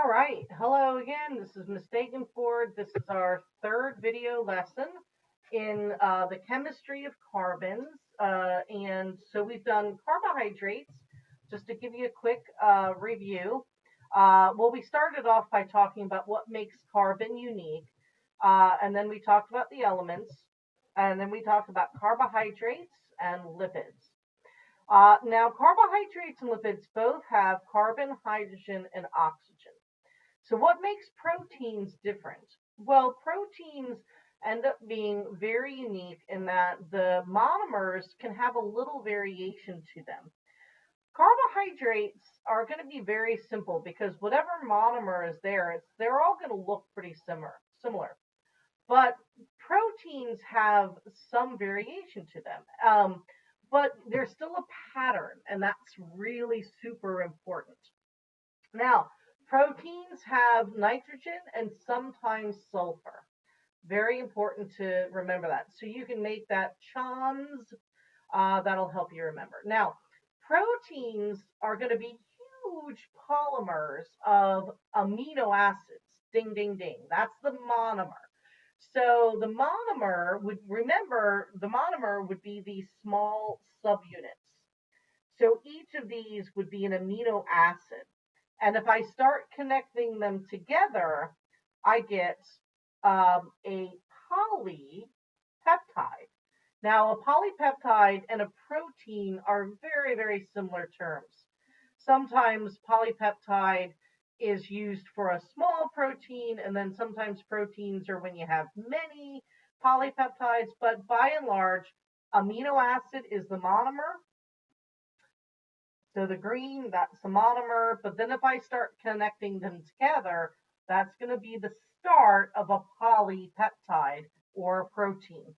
All right. Hello again. This is Mistaken Ford. This is our third video lesson in the chemistry of carbons. And so we've done carbohydrates. Just to give you a quick review. Well, we started off by talking about what makes carbon unique. And then we talked about the elements. And then we talked about carbohydrates and lipids. Now, carbohydrates and lipids both have carbon, hydrogen, and oxygen. So what makes proteins different? Well, proteins end up being very unique in that the monomers can have a little variation to them. Carbohydrates are going to be very simple because whatever monomer is there, they're all going to look pretty similar. But proteins have some variation to them. But there's still a pattern, and that's really super important. Now, proteins have nitrogen and sometimes sulfur. Very important to remember that. So you can make that CHONS. That'll help you remember. Now, proteins are going to be huge polymers of amino acids. Ding, ding, ding. That's the monomer. So the monomer would be these small subunits. So each of these would be an amino acid. And if I start connecting them together, I get a polypeptide. Now, a polypeptide and a protein are very, very similar terms. Sometimes polypeptide is used for a small protein, and then sometimes proteins are when you have many polypeptides, but by and large, amino acid is the monomer. So the green, that's the monomer, but then if I start connecting them together, that's going to be the start of a polypeptide or a protein.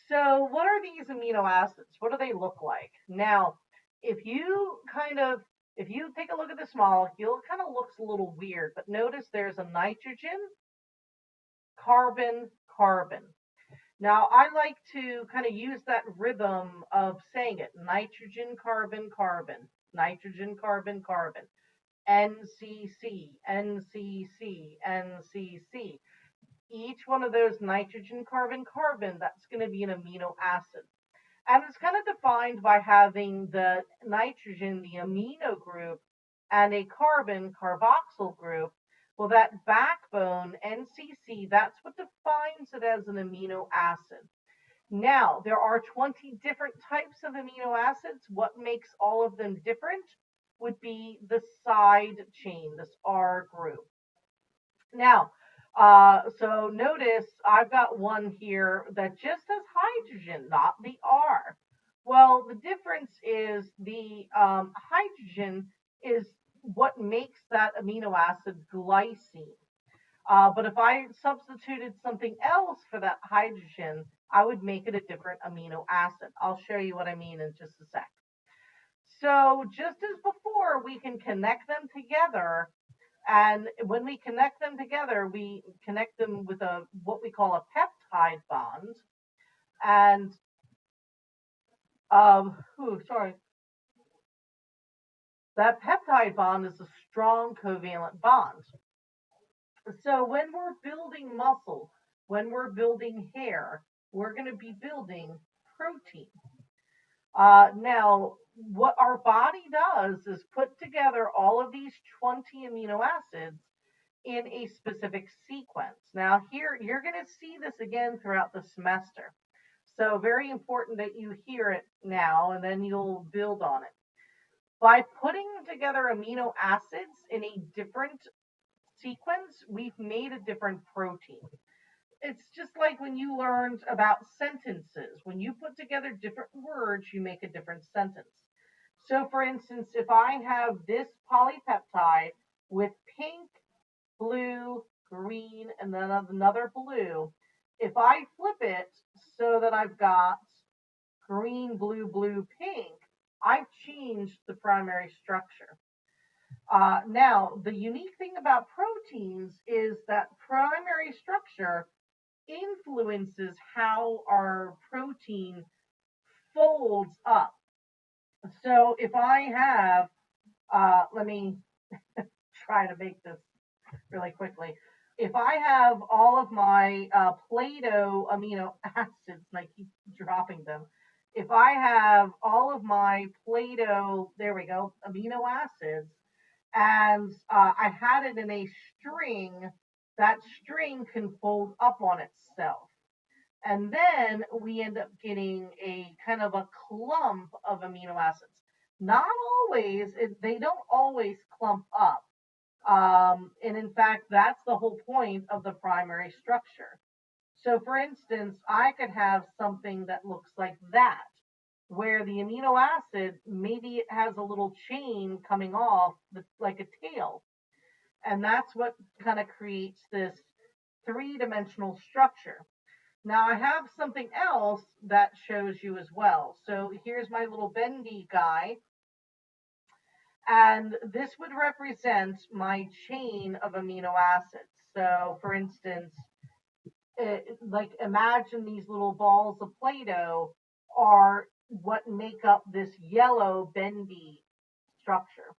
So what are these amino acids? What do they look like? Now, if you take a look at this molecule, it kind of looks a little weird, but notice there's a nitrogen, carbon, carbon. Now, I like to kind of use that rhythm of saying it. Nitrogen, carbon, carbon. Nitrogen, carbon, carbon. NCC, NCC, NCC. Each one of those nitrogen, carbon, carbon, that's going to be an amino acid. And it's kind of defined by having the nitrogen, the amino group, and a carbon, carboxyl group. Well, that backbone, NCC, that's what defines it as an amino acid. Now, there are 20 different types of amino acids. What makes all of them different would be the side chain, this R group. Now, so notice I've got one here that just has hydrogen, not the R. Well, the difference is the hydrogen is what makes that amino acid glycine. But if I substituted something else for that hydrogen, I would make it a different amino acid. I'll show you what I mean in just a sec. So just as before, we can connect them together. And when we connect them together, we connect them with what we call a peptide bond. And, that peptide bond is a strong covalent bond. So when we're building muscle, when we're building hair, we're going to be building protein. Now, what our body does is put together all of these 20 amino acids in a specific sequence. Now, here, you're going to see this again throughout the semester. So very important that you hear it now, and then you'll build on it. By putting together amino acids in a different sequence, we've made a different protein. It's just like when you learned about sentences. When you put together different words, you make a different sentence. So for instance, if I have this polypeptide with pink, blue, green, and then another blue, if I flip it so that I've got green, blue, blue, pink, I've changed the primary structure. Now, the unique thing about proteins is that primary structure influences how our protein folds up. So if I have, let me try to make this really quickly. If I have all of my Play-Doh amino acids, and I keep dropping them, if I have all of my Play-Doh, there we go, amino acids, and I had it in a string, that string can fold up on itself. And then we end up getting a kind of a clump of amino acids. Not always, they don't always clump up. And in fact, that's the whole point of the primary structure. So for instance, I could have something that looks like that, where the amino acid, maybe it has a little chain coming off like a tail. And that's what kind of creates this three-dimensional structure. Now I have something else that shows you as well. So here's my little bendy guy. And this would represent my chain of amino acids. So for instance, like imagine these little balls of Play-Doh are what make up this yellow bendy structure.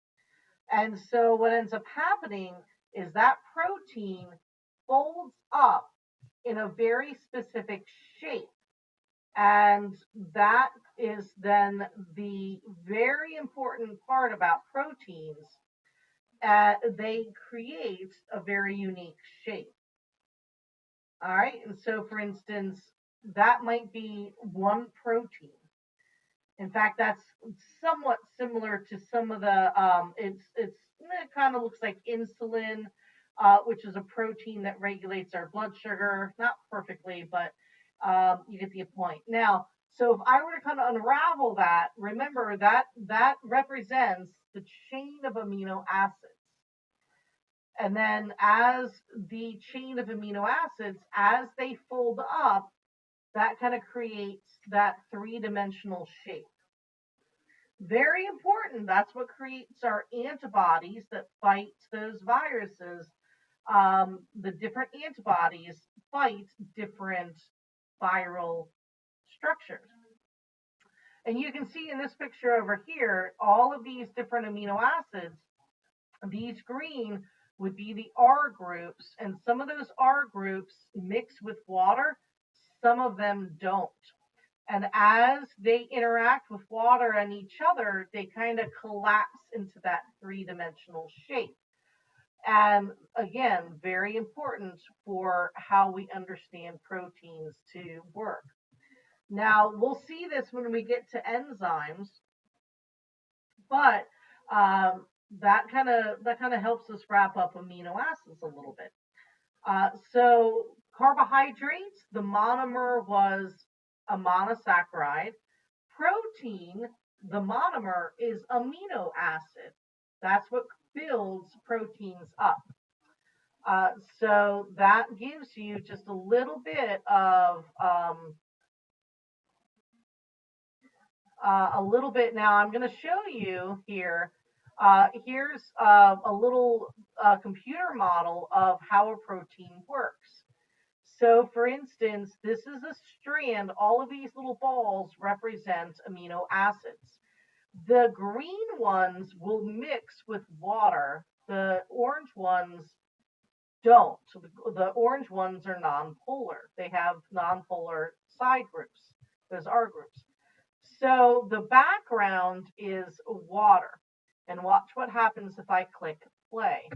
And so what ends up happening is that protein folds up in a very specific shape. And that is then the very important part about proteins. They create a very unique shape. All right. And so, for instance, that might be one protein. In fact, that's somewhat similar to some of the, it kind of looks like insulin, which is a protein that regulates our blood sugar. Not perfectly, but you get the point. Now, so if I were to kind of unravel that, remember that represents the chain of amino acids. And then as the chain of amino acids, as they fold up, that kind of creates that three-dimensional shape. Very important. That's what creates our antibodies that fight those viruses. The different antibodies fight different viral structures. And you can see in this picture over here, all of these different amino acids, these green would be the R groups, and some of those R groups mix with water, some of them don't. And as they interact with water and each other, they kind of collapse into that three-dimensional shape. And again, very important for how we understand proteins to work. Now, we'll see this when we get to enzymes, but that kind of helps us wrap up amino acids a little bit. So carbohydrates, the monomer was a monosaccharide. Protein, the monomer is amino acid. That's what builds proteins up. So that gives you just a little bit of now I'm going to show you here. Here's a little computer model of how a protein works. So for instance, this is a strand. All of these little balls represent amino acids. The green ones will mix with water. The orange ones don't. The orange ones are nonpolar. They have nonpolar side groups. Those are groups. So the background is water. And watch what happens if I click play.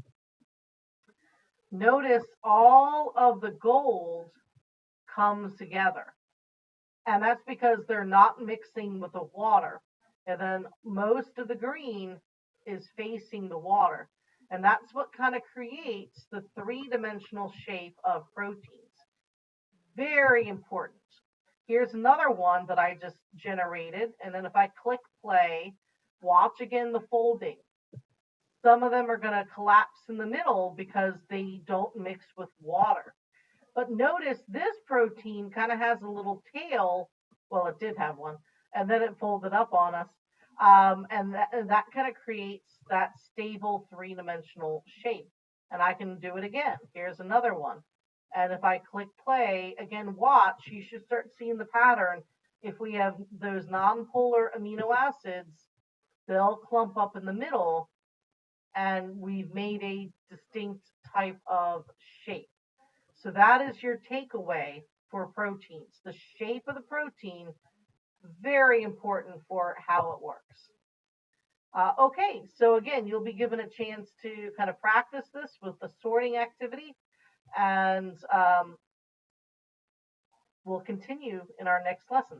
Notice all of the gold comes together. And that's because they're not mixing with the water. And then most of the green is facing the water. And that's what kind of creates the three-dimensional shape of proteins. Very important. Here's another one that I just generated. And then if I click play, watch again the folding. Some of them are going to collapse in the middle because they don't mix with water. But notice this protein kind of has a little tail. Well, it did have one. And then it folded up on us. And that kind of creates that stable three-dimensional shape. And I can do it again. Here's another one. And if I click play, again, watch, you should start seeing the pattern. If we have those nonpolar amino acids, they'll clump up in the middle. and we've made a distinct type of shape. So that is your takeaway for proteins. The shape of the protein, very important for how it works. Okay, so again, you'll be given a chance to kind of practice this with the sorting activity, and we'll continue in our next lesson.